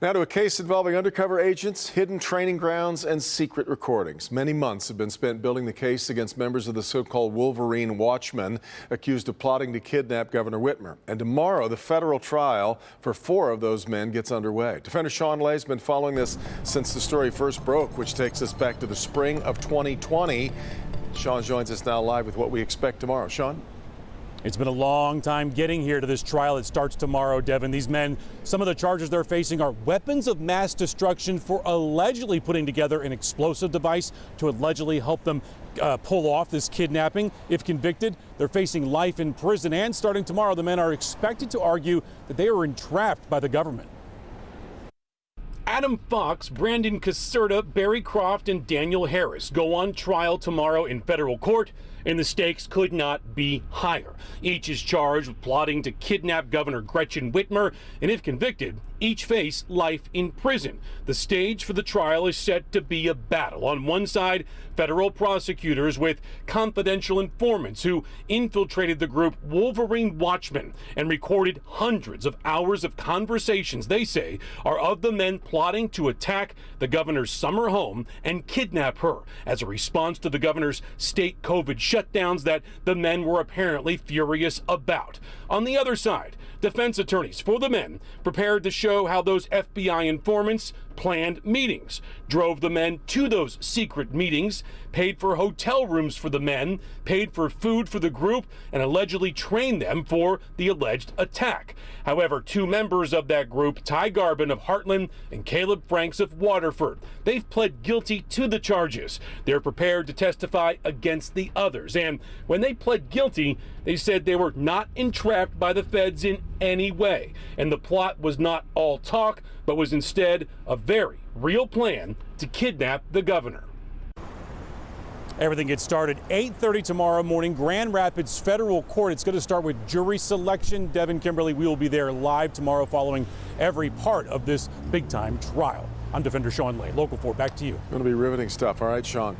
Now to a case involving undercover agents, hidden training grounds, and secret recordings. Many months have been spent building the case against members of the so-called Wolverine Watchmen accused of plotting to kidnap Governor Whitmer. And tomorrow, the federal trial for 4 of those men gets underway. Defender Sean Lay has been following this since the story first broke, which takes us back to the spring of 2020. Sean joins us now live with what we expect tomorrow. Sean? It's been a long time getting here to this trial. It starts tomorrow, Devin. These men, some of the charges they're facing are weapons of mass destruction for allegedly putting together an explosive device to allegedly help them pull off this kidnapping. If convicted, they're facing life in prison. And starting tomorrow, the men are expected to argue that they were entrapped by the government. Adam Fox, Brandon Caserta, Barry Croft, and Daniel Harris go on trial tomorrow in federal court, and the stakes could not be higher. Each is charged with plotting to kidnap Governor Gretchen Whitmer, and if convicted, each face life in prison. The stage for the trial is set to be a battle. On one side, federal prosecutors with confidential informants who infiltrated the group Wolverine Watchmen and recorded hundreds of hours of conversations they say are of the men plotting to attack the governor's summer home and kidnap her as a response to the governor's state COVID shutdowns that the men were apparently furious about. On the other side, defense attorneys for the men prepared to show how those FBI informants planned meetings, drove the men to those secret meetings, paid for hotel rooms for the men, paid for food for the group, and allegedly trained them for the alleged attack. However, 2 members of that group, Ty Garbin of Heartland and Caleb Franks of Waterford, they've pled guilty to the charges. They're prepared to testify against the others. And when they pled guilty, they said they were not entrapped by the feds in any way. And the plot was not all talk, but was instead a very real plan to kidnap the governor. Everything gets started 8:30 tomorrow morning, Grand Rapids Federal Court. It's going to start with jury selection. Devin, Kimberly, we will be there live tomorrow following every part of this big-time trial. I'm Defender Sean Lay, Local 4. Back to you. Going to be riveting stuff. All right, Sean.